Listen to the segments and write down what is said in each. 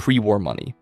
pre-war money.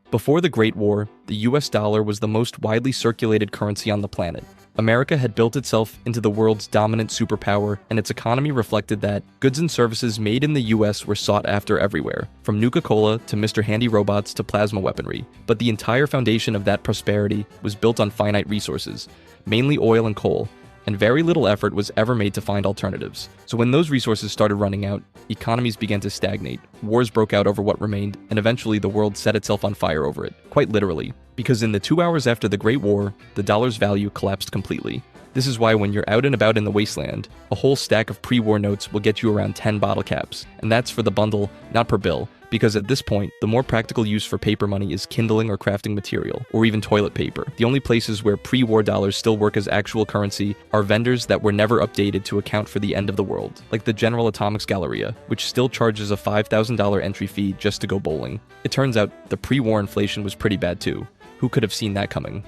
Before the Great War, the US dollar was the most widely circulated currency on the planet. America had built itself into the world's dominant superpower, and its economy reflected that goods and services made in the US were sought after everywhere, from Nuka-Cola to Mr. Handy robots to plasma weaponry. But the entire foundation of that prosperity was built on finite resources, mainly oil and coal, and very little effort was ever made to find alternatives. So when those resources started running out, economies began to stagnate, wars broke out over what remained, and eventually the world set itself on fire over it, quite literally. Because in the 2 hours after the Great War, the dollar's value collapsed completely. This is why when you're out and about in the wasteland, a whole stack of pre-war notes will get you around 10 bottle caps, and that's for the bundle, not per bill, because at this point, the more practical use for paper money is kindling or crafting material, or even toilet paper. The only places where pre-war dollars still work as actual currency are vendors that were never updated to account for the end of the world, like the General Atomics Galleria, which still charges a $5,000 entry fee just to go bowling. It turns out the pre-war inflation was pretty bad too. Who could have seen that coming?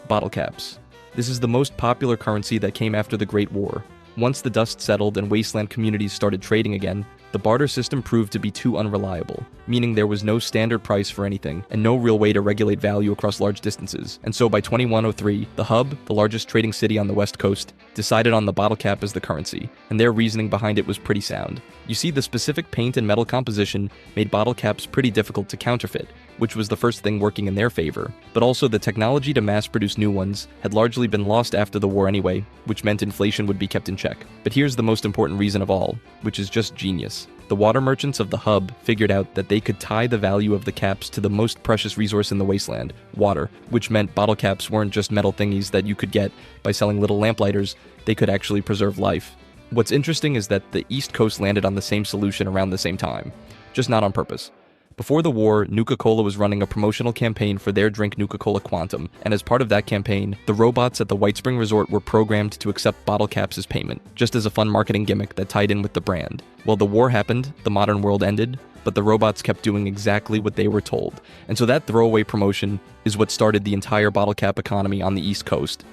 Bottle caps. This is the most popular currency that came after the Great War. Once the dust settled and wasteland communities started trading again, the barter system proved to be too unreliable, meaning there was no standard price for anything, and no real way to regulate value across large distances. And so by 2103, the Hub, the largest trading city on the West Coast, decided on the bottle cap as the currency, and their reasoning behind it was pretty sound. You see, the specific paint and metal composition made bottle caps pretty difficult to counterfeit, which was the first thing working in their favor. But also the technology to mass-produce new ones had largely been lost after the war anyway, which meant inflation would be kept in check. But here's the most important reason of all, which is just genius. The water merchants of the Hub figured out that they could tie the value of the caps to the most precious resource in the wasteland, water, which meant bottle caps weren't just metal thingies that you could get by selling little lamplighters, they could actually preserve life. What's interesting is that the East Coast landed on the same solution around the same time, just not on purpose. Before the war, Nuka-Cola was running a promotional campaign for their drink Nuka-Cola Quantum, and as part of that campaign, the robots at the White Spring Resort were programmed to accept bottle caps as payment, just as a fun marketing gimmick that tied in with the brand. Well, the war happened, the modern world ended, but the robots kept doing exactly what they were told. And so that throwaway promotion is what started the entire bottle cap economy on the East Coast.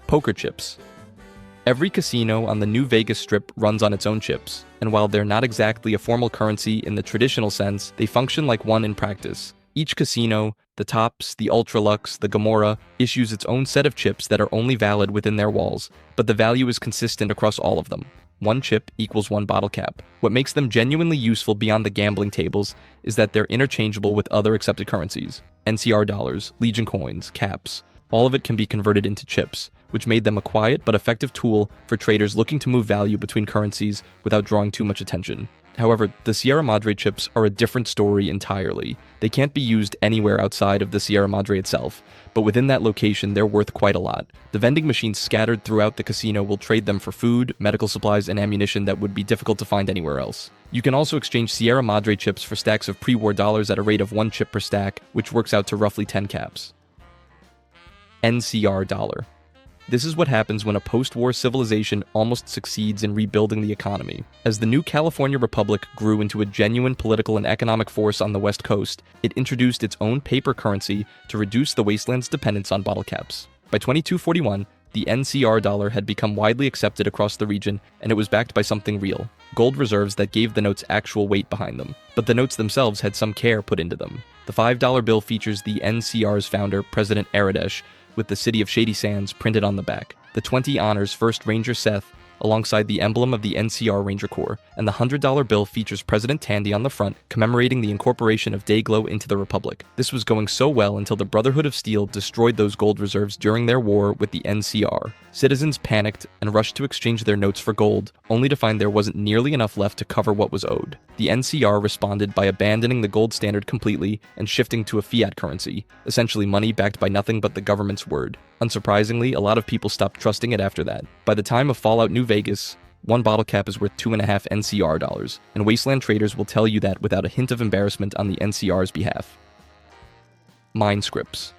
Poker chips. Every casino on the New Vegas Strip runs on its own chips, and while they're not exactly a formal currency in the traditional sense, they function like one in practice. Each casino, the Tops, the Ultralux, the Gamora, issues its own set of chips that are only valid within their walls, but the value is consistent across all of them. One chip equals one bottle cap. What makes them genuinely useful beyond the gambling tables is that they're interchangeable with other accepted currencies. NCR dollars, Legion coins, caps. All of it can be converted into chips, which made them a quiet but effective tool for traders looking to move value between currencies without drawing too much attention. However, the Sierra Madre chips are a different story entirely. They can't be used anywhere outside of the Sierra Madre itself, but within that location they're worth quite a lot. The vending machines scattered throughout the casino will trade them for food, medical supplies, and ammunition that would be difficult to find anywhere else. You can also exchange Sierra Madre chips for stacks of pre-war dollars at a rate of 1 chip per stack, which works out to roughly 10 caps. NCR Dollar. This is what happens when a post-war civilization almost succeeds in rebuilding the economy. As the new California Republic grew into a genuine political and economic force on the West Coast, it introduced its own paper currency to reduce the wasteland's dependence on bottle caps. By 2241, the NCR dollar had become widely accepted across the region, and it was backed by something real: gold reserves that gave the notes actual weight behind them. But the notes themselves had some care put into them. The $5 bill features the NCR's founder, President Aradesh, with the city of Shady Sands printed on the back. The 20 honors First Ranger Seth alongside the emblem of the NCR Ranger Corps, and the $100 bill features President Tandy on the front, commemorating the incorporation of Dayglow into the Republic. This was going so well until the Brotherhood of Steel destroyed those gold reserves during their war with the NCR. Citizens panicked and rushed to exchange their notes for gold, only to find there wasn't nearly enough left to cover what was owed. The NCR responded by abandoning the gold standard completely and shifting to a fiat currency, essentially money backed by nothing but the government's word. Unsurprisingly, a lot of people stopped trusting it after that. By the time of Fallout New Vegas, one bottle cap is worth 2.5 NCR dollars, and wasteland traders will tell you that without a hint of embarrassment on the NCR's behalf. Mine Scrips.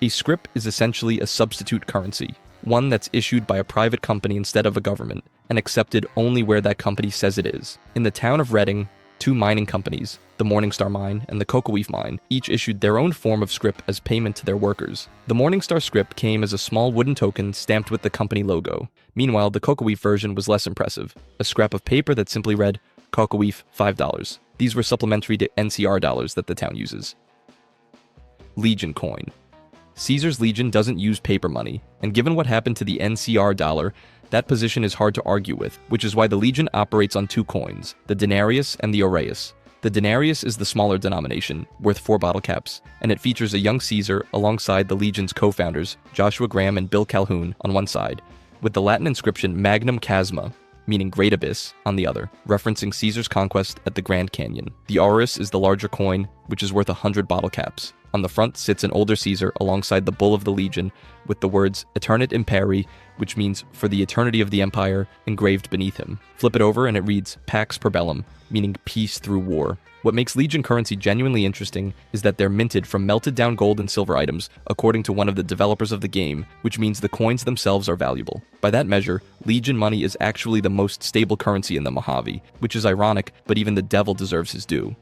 A scrip is essentially a substitute currency, one that's issued by a private company instead of a government, and accepted only where that company says it is. In the town of Redding, 2 mining companies, the Morningstar Mine and the Cocoa-Leaf Mine, each issued their own form of scrip as payment to their workers. The Morningstar scrip came as a small wooden token stamped with the company logo. Meanwhile, the Cocoa-Leaf version was less impressive, a scrap of paper that simply read, "Cocoa-Leaf, $5." These were supplementary to NCR dollars that the town uses. Legion coin. Caesar's Legion doesn't use paper money, and given what happened to the NCR dollar, that position is hard to argue with, which is why the Legion operates on two coins, the denarius and the aureus. The denarius is the smaller denomination, worth 4 bottle caps, and it features a young Caesar alongside the Legion's co-founders, Joshua Graham and Bill Calhoun, on one side, with the Latin inscription Magnum Chasma, meaning Great Abyss, on the other, referencing Caesar's conquest at the Grand Canyon. The aureus is the larger coin, which is worth 100 bottle caps. On the front sits an older Caesar alongside the bull of the Legion, with the words Eternit Imperi, which means for the eternity of the empire, engraved beneath him. Flip it over and it reads Pax per bellum, meaning peace through war. What makes Legion currency genuinely interesting is that they're minted from melted down gold and silver items, according to one of the developers of the game, which means the coins themselves are valuable. By that measure, Legion money is actually the most stable currency in the Mojave, which is ironic, but even the devil deserves his due.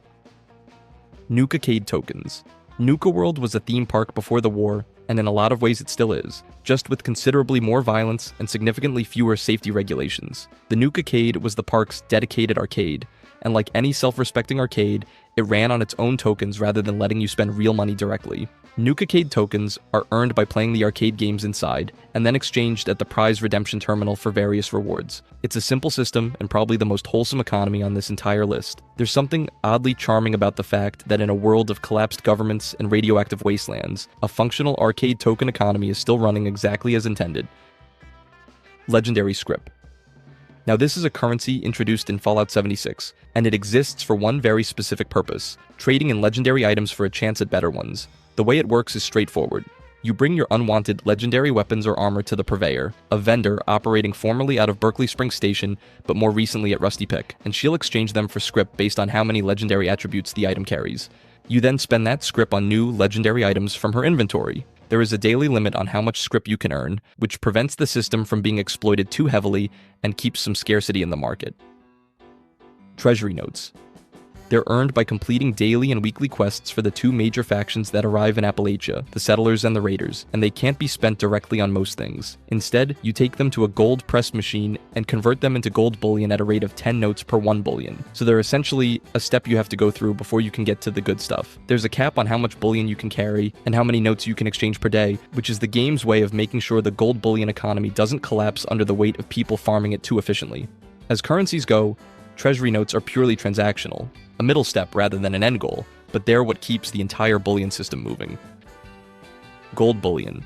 Nuka-Cade Tokens. Nuka World was a theme park before the war, and in a lot of ways it still is, just with considerably more violence and significantly fewer safety regulations. The Nuka-Cade was the park's dedicated arcade, and like any self-respecting arcade, it ran on its own tokens rather than letting you spend real money directly. Nuka-Cade tokens are earned by playing the arcade games inside, and then exchanged at the prize redemption terminal for various rewards. It's a simple system and probably the most wholesome economy on this entire list. There's something oddly charming about the fact that in a world of collapsed governments and radioactive wastelands, a functional arcade token economy is still running exactly as intended. Legendary Scrip. Now this is a currency introduced in Fallout 76, and it exists for one very specific purpose, trading in legendary items for a chance at better ones. The way it works is straightforward. You bring your unwanted legendary weapons or armor to the purveyor, a vendor operating formerly out of Berkeley Springs Station, but more recently at Rusty Pick, and she'll exchange them for scrip based on how many legendary attributes the item carries. You then spend that scrip on new legendary items from her inventory. There is a daily limit on how much scrip you can earn, which prevents the system from being exploited too heavily and keeps some scarcity in the market. Treasury Notes. They're earned by completing daily and weekly quests for the two major factions that arrive in Appalachia, the Settlers and the Raiders, and they can't be spent directly on most things. Instead, you take them to a gold press machine and convert them into gold bullion at a rate of 10 notes per 1 bullion. So they're essentially a step you have to go through before you can get to the good stuff. There's a cap on how much bullion you can carry and how many notes you can exchange per day, which is the game's way of making sure the gold bullion economy doesn't collapse under the weight of people farming it too efficiently. As currencies go, Treasury Notes are purely transactional, a middle step rather than an end goal, but they're what keeps the entire bullion system moving. Gold bullion.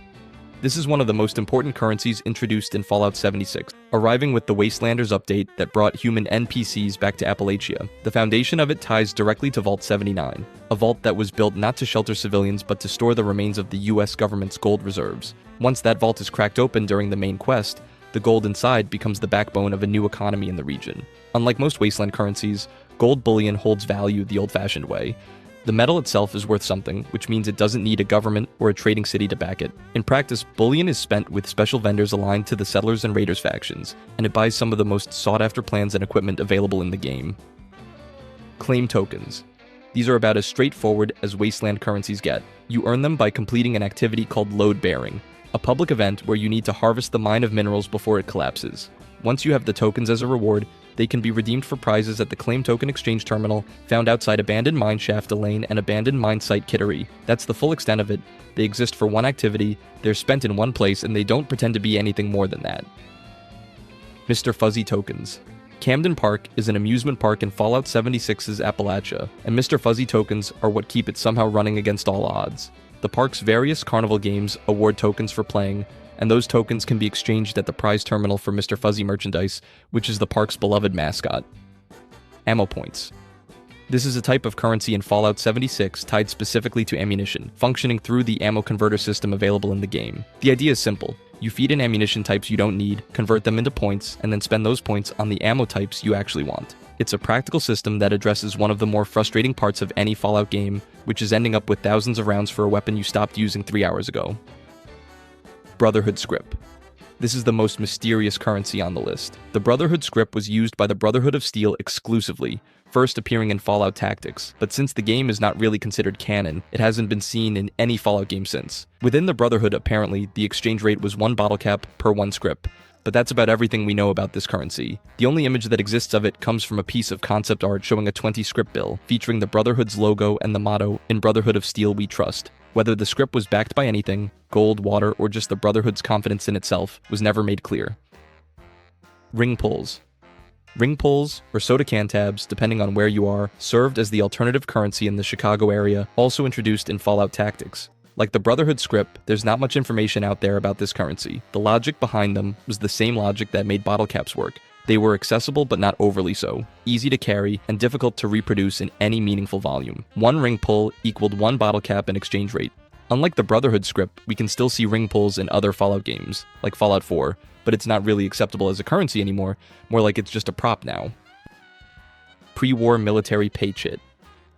This is one of the most important currencies introduced in Fallout 76, arriving with the Wastelanders update that brought human NPCs back to Appalachia. The foundation of it ties directly to Vault 79, a vault that was built not to shelter civilians but to store the remains of the US government's gold reserves. Once that vault is cracked open during the main quest, the gold inside becomes the backbone of a new economy in the region. Unlike most wasteland currencies, gold bullion holds value the old-fashioned way. The metal itself is worth something, which means it doesn't need a government or a trading city to back it. In practice, bullion is spent with special vendors aligned to the Settlers and Raiders factions, and it buys some of the most sought-after plans and equipment available in the game. Claim tokens. These are about as straightforward as wasteland currencies get. You earn them by completing an activity called load bearing, a public event where you need to harvest the mine of minerals before it collapses. Once you have the tokens as a reward, they can be redeemed for prizes at the Claim Token Exchange Terminal, found outside Abandoned Mine Shaft Delane and Abandoned Mine Site Kittery. That's the full extent of it. They exist for one activity, they're spent in one place, and they don't pretend to be anything more than that. Mr. Fuzzy Tokens. Camden Park is an amusement park in Fallout 76's Appalachia, and Mr. Fuzzy Tokens are what keep it somehow running against all odds. The park's various carnival games award tokens for playing, and those tokens can be exchanged at the prize terminal for Mr. Fuzzy merchandise, which is the park's beloved mascot. AmmoPoints. This is a type of currency in Fallout 76 tied specifically to ammunition, functioning through the ammo converter system available in the game. The idea is simple. You feed in ammunition types you don't need, convert them into points, and then spend those points on the ammo types you actually want. It's a practical system that addresses one of the more frustrating parts of any Fallout game, which is ending up with thousands of rounds for a weapon you stopped using 3 hours ago. Brotherhood Scrip. This is the most mysterious currency on the list. The Brotherhood Scrip was used by the Brotherhood of Steel exclusively, first appearing in Fallout Tactics, but since the game is not really considered canon, it hasn't been seen in any Fallout game since. Within the Brotherhood, apparently, the exchange rate was 1 bottle cap per 1 scrip, But that's about everything we know about this currency. The only image that exists of it comes from a piece of concept art showing a 20 scrip bill, featuring the Brotherhood's logo and the motto, "In Brotherhood of Steel we trust." Whether the scrip was backed by anything, gold, water, or just the Brotherhood's confidence in itself, was never made clear. Ring pulls. Ring pulls, or soda can tabs, depending on where you are, served as the alternative currency in the Chicago area, also introduced in Fallout Tactics. Like the Brotherhood Scrip, there's not much information out there about this currency. The logic behind them was the same logic that made bottle caps work. They were accessible but not overly so, easy to carry, and difficult to reproduce in any meaningful volume. One ring pull equaled one bottle cap in exchange rate. Unlike the Brotherhood Scrip, we can still see ring pulls in other Fallout games, like Fallout 4, but it's not really acceptable as a currency anymore, more like it's just a prop now. Pre-war military Pay Chit.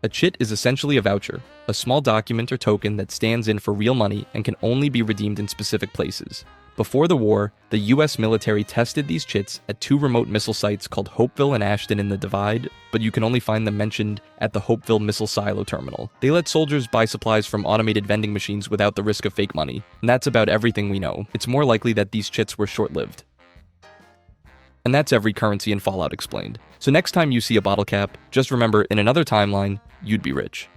A chit is essentially a voucher, a small document or token that stands in for real money and can only be redeemed in specific places. Before the war, the US military tested these chits at two remote missile sites called Hopeville and Ashton in the Divide, but you can only find them mentioned at the Hopeville Missile Silo Terminal. They let soldiers buy supplies from automated vending machines without the risk of fake money, and that's about everything we know. It's more likely that these chits were short-lived. And that's every currency in Fallout explained. So next time you see a bottle cap, just remember in another timeline, you'd be rich.